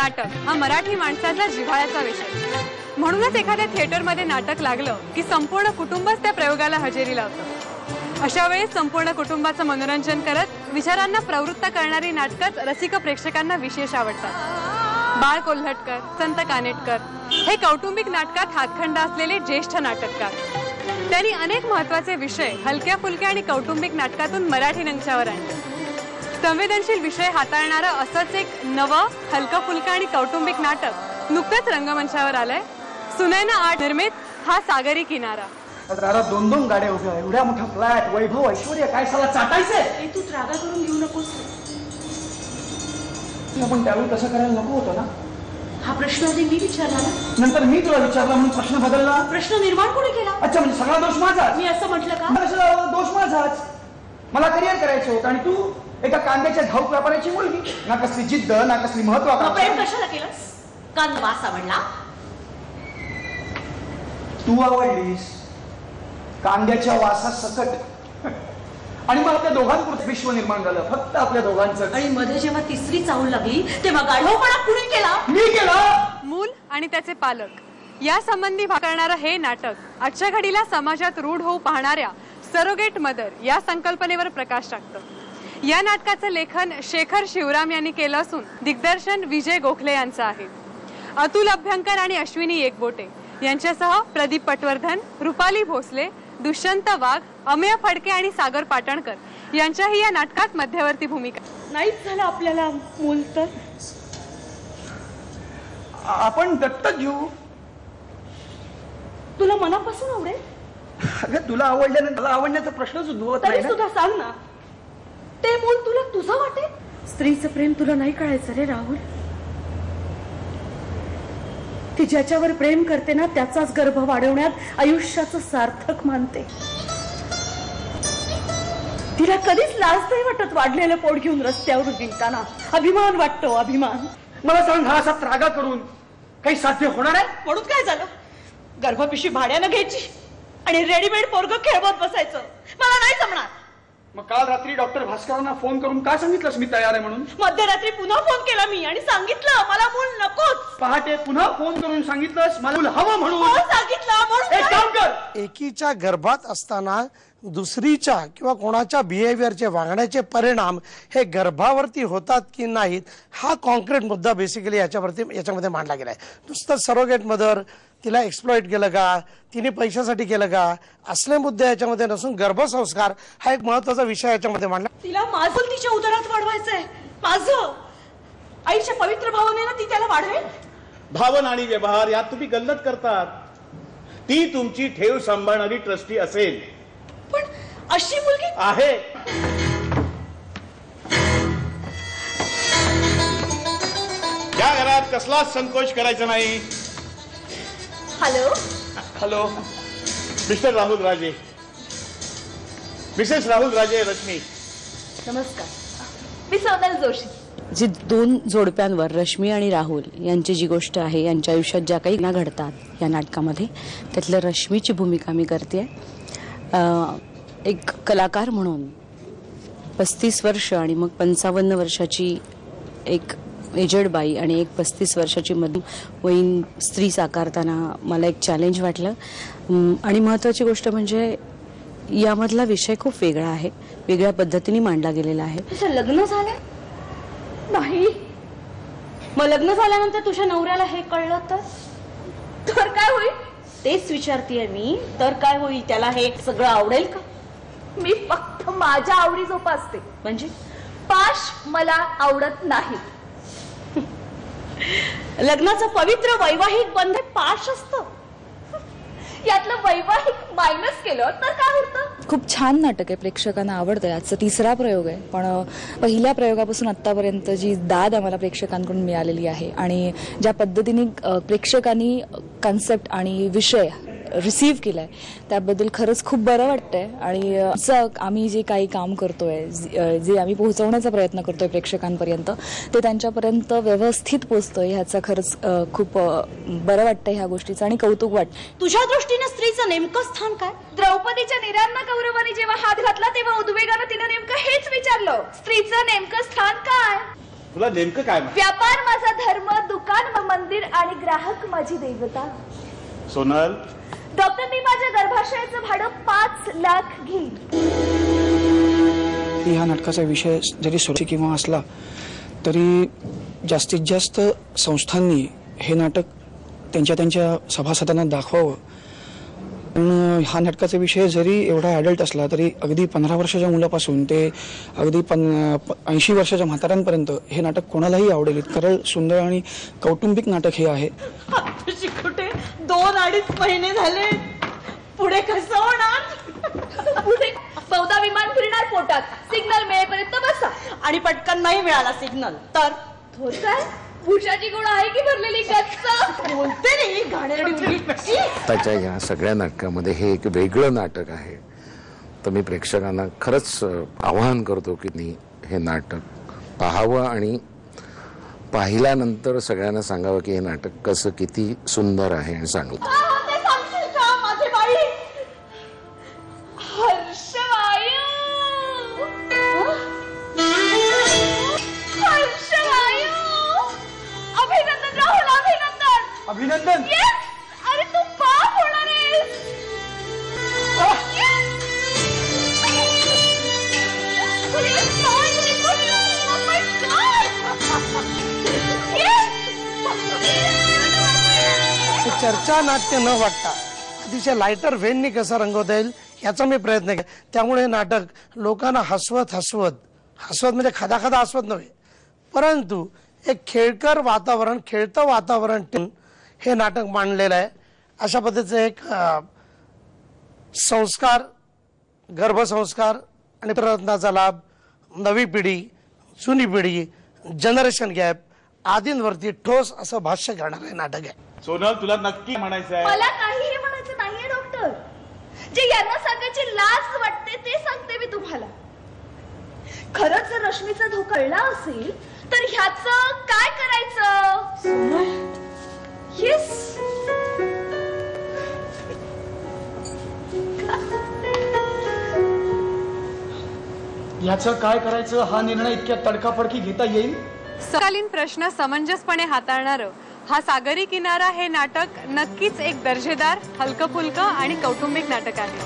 नाटक हा मराठी माणसाचा जिव्हाळ्याचा विषय. म्हणूनच एखाद्या थिएटरमध्ये नाटक लागलं की संपूर्ण कुटुंबच त्या प्रयोगाला हजेरी लावतं. अशा वेळेस संपूर्ण कुटुंबाचं मनोरंजन करत विचारांना प्रवृत्त करणारी नाटकच रसिक प्रेक्षकांना विशेष आवडतात. बाळ कोल्हटकर, संत कानेटकर हे कौटुंबिक नाटकात हातखंडा असलेले ज्येष्ठ नाटककार. त्यांनी अनेक महत्त्वाचे विषय हलक्या फुलक्या आणि कौटुंबिक नाटकातून मराठी रंगच्यावर आणले. संवेदनशील विषय हाताळणारं असंच एक नवं हलकं फुलकं आणि कौटुंबिक नाटक नुकतंच रंगमंचावर आलंय. सुनैना आर्ट निर्मित हा सागरी किनारा. दारात 2-2 गाड्या उभ्या, एवढ्या मोठा फ्लॅट, वैभव ऐश्वर्य, काय साला चाटायचंय? तू रागा करून घेऊ नकोस. आपण त्यावेळी कसं करायला नको होतं ना? हा प्रश्न आधी मी विचारला ना. नंतर मी तुला विचारला म्हणून प्रश्न बदलला. प्रश्न निर्माण कोणी केला? अच्छा, म्हणजे सगळा दोष माझाच? मी असं म्हटलं का? दोष माझाच. मला करिअर करायचं होतं आणि तू एका कांद्याच्या घाऊक व्यापाराची मुलगी. ना कसली जिद्द, ना कसली महत्वाकांक्षा. प्रेम कशाला केलंस? कांद वास आवडला? तू आवडलीस कांद्याच्या वासात सकट. आणि मग आपल्या दोघांपुरतं विश्व निर्माण झालं, फक्त आपल्या दोघांचं. आणि मध्ये जेव्हा तिसरी चाहूल लागली तेव्हा गाढवपणा कुणी केला? मी केला. मूल आणि त्याचे पालक या संबंधी करणारं हे नाटक आजच्या घडीला समाजात रूढ होऊ पाहणाऱ्या सरोगेट मदर या संकल्पनेवर प्रकाश टाकतं. या नाटकाचं लेखन शेखर शिवराम यांनी केलं असून दिग्दर्शन विजय गोखले यांचं आहे. अतुल अभ्यंकर आणि अश्विनी एकबोटे यांच्यासह प्रदीप पटवर्धन, रुपाली भोसले, दुष्यंत वाघ, अमेय फडके आणि सागर पाटणकर यांच्याही या नाटकात मध्यवर्ती भूमिका. नाहीच झालं आपल्याला मूल तर आपण दत्तक घेऊ. तुला मनापासून आवडेल? अगं तुला आवडल्यानं मला आवडण्याचा प्रश्नच उद्भवत नाही. तरी सुद्धा सांग ना, ते मूल तुला तुझं वाटेल? स्त्रीचं प्रेम तुला नाही कळायचं रे राहुल. ती ज्याच्यावर प्रेम करते ना त्याचाच गर्भ वाढवण्यात आयुष्याचं सार्थक मानते. तिला कधीच लाज नाही वाटत वाढलेलं पोट घेऊन रस्त्यावर हिंडताना. अभिमान वाटतो, अभिमान. मला सांग, हा असा त्रागा करून काही साध्य होणार आहे? म्हणून काय झालं? गर्भपिशवी भाड्यानं घ्यायची आणि रेडीमेड पोरग खेळवत बसायचं. मला नाही जमणार. मग काल रात्री डॉक्टर भास्करांना फोन करून का सांगितलंस मी तयार आहे म्हणून? मध्यरात्री पुन्हा फोन केला मी आणि सांगितलं मला मूल नकोच. पहाटे पुन्हा फोन करून सांगितलंस मला मूल हवं म्हणून? सांगितलं म्हणून. एक काम कर, एकीच्या गर्भात असताना दुसरीच्या किंवा कोणाच्या बिहेवियरचे वागण्याचे परिणाम हे गर्भावरती होतात की नाहीत हा कॉन्क्रीट मुद्दा बेसिकली याच्यामध्ये मांडला गेलाय. नुसतं सरोगेट मदर, तिला एक्सप्लॉइट केलं का, तिने पैशासाठी केलं का, असले मुद्दे याच्यामध्ये नसून गर्भसंस्कार हा एक महत्वाचा विषय याच्यामध्ये मांडला. तिला माझं तिच्या उदरात वाढवायचंय. माझं आईच्या पवित्र भावनेनं ती त्याला वाढवेल. भावना आणि व्यवहार यात तुम्ही गल्लत करतात. ती तुमची ठेव सांभाळणारी ट्रस्टी असेल. पण अशी मुलगी आहे. या घरात कसलाच संकोच करायचा नाही. हॅलो हॅलो, मिस्टर राहुल राजे, मिसेस राहुल राजे, रश्मी. नमस्कार, मी सोनल जोशी. जे 2 जोडप्यांवर रश्मी आणि राहुल यांची जी गोष्ट आहे, यांच्या आयुष्यात ज्या काही घटना घडतात या नाटकामध्ये, त्यातलं रश्मीची भूमिका मी करते. एक कलाकार म्हणून 35 वर्ष आणि मग 55 वर्षाची एक एजेड बाई आणि एक 35 वर्षाची मध्यमवयीन स्त्री साकारताना मला एक चॅलेंज वाटलं. आणि महत्त्वाची गोष्ट म्हणजे यामधला विषय खूप वेगळा आहे, वेगळ्या पद्धतीने मांडला गेलेला आहे. तुझं लग्न झालं नाही? मग लग्न झाल्यानंतर तुझ्या नवऱ्याला हे कळलं तर काय होईल? तेच विचारतीये मी. तर काय होईल? त्याला हे सगळं आवडेल का? मी फक्त माझ्या आवडी जोपासते. म्हणजे पाश मला आवडत नाही. लग्नाचं पवित्र वैवाहिक बंध पाश असतं. यातलं वैवाहिक मायनस केलं तर काय होतं? खूप छान नाटक आहे, प्रेक्षकांना आवडतंय. आजचा 3रा प्रयोग आहे, पण पहिल्या प्रयोगापासून आतापर्यंत जी दाद आम्हाला प्रेक्षकांकडून मिळालेली आहे आणि ज्या पद्धतीने प्रेक्षकांनी कन्सेप्ट आणि विषय रिसीव्ह केलाय त्याबद्दल खरंच खूप बरं वाटतंय. आणि आम्ही जे काही काम करतोय, जे आम्ही पोहोचवण्याचा प्रयत्न करतोय प्रेक्षकांपर्यंत, ते त्यांच्यापर्यंत व्यवस्थित पोहोचतोय ह्याचा खरंच खूप बरं वाटतंय ह्या गोष्टीचं आणि कौतुक वाटतं. तुझ्या दृष्टीने स्त्रीचं नेमकं स्थान काय? द्रौपदीच्या निरांना कौरवाने जेव्हा हात घातला तेव्हा उद्वेगानं तिनं नेमकं हेच विचारलं, स्त्रीचं नेमकं स्थान काय? तुला नेमकं काय माहिती? व्यापार माझा धर्म, दुकान व मंदिर आणि ग्राहक माझी देवता. सोनल, डॉक्टर, मी माझ्या गर्भाशयाचं भाडं 5 लाख घेईन. ह्या नाटकाचा विषय जरी सुरक्षित किंवा असला तरी जास्तीत जास्त संस्थांनी हे नाटक त्यांच्या सभासदांना दाखवावं. पण हा नाटकाचा विषय जरी एवढा ॲडल्ट असला तरी अगदी 15 वर्षाच्या मुलापासून ते अगदी 80 वर्षाच्या म्हाताऱ्यांपर्यंत हे नाटक कोणालाही आवडेल इतकं सुंदर आणि कौटुंबिक नाटक हे आहे. आताशी कुठे 2-2.5 महिने झाले, पुढे कसं होणार? पुढे बहुधा विमान फिरणार पोटात. सिग्नल मिळेपर्यंत बसा. आणि पटकन नाही मिळाला सिग्नल तर थोर काय भुषाची गोळ आहे की भरलेली गच्च? बोलते रे घाणेरडी मुलगी. आताच्या या सगळ्या नाटकामध्ये हे एक वेगळं नाटक आहे. तर मी प्रेक्षकांना खरंच आवाहन करतो की हे नाटक पाहावं आणि पाहिल्यानंतर सगळ्यांना सांगावं की हे नाटक कसं किती सुंदर आहे आणि सांगू. ते सांगशील का माझे बाई? हर्षवायू, हर्षवायू. अभिनंदन राहुल, अभिनंदन. अभिनंदन. Yes! अरे तू बाप होणार आहेस. Yes! Will you sign me for you? Oh my God! Yes! हे चर्चा नाट्य न वाटता अतिशय लायटर वेननी कसं रंगवता येईल याचा मी प्रयत्न केला. त्यामुळे हे नाटक लोकांना हसवत म्हणजे खादा हसवत नव्हे, परंतु एक खेळकर वातावरण, खेळतं वातावरण ठेवून हे नाटक मांडलेलं आहे. अशा पद्धतीचं एक संस्कार, गर्भसंस्कार आणि प्रयत्नाचा लाभ, नवी पिढी, जुनी पिढी, जनरेशन गॅप आदींवरती ठोस असं भाष्य करणारं हे नाटक आहे. सोनल, तुला नक्की म्हणायचं आहे? मला काहीही म्हणायचं नाहीये डॉक्टर. जे यांना सांगायची लाज वाटते ते सांगते मी तुम्हाला. खरंच जर रश्मीचा धोका कळला असेल तर ह्याचं काय करायचं? येस, याचं काय करायचं हा निर्णय इतक्या तडकाफडकी घेता येईल? समकालीन प्रश्न समंजसपणे हाताळणारं हा सागरी किनारा हे नाटक नक्कीच एक दर्जेदार, हलकं फुलकं आणि कौटुंबिक नाटक आहे.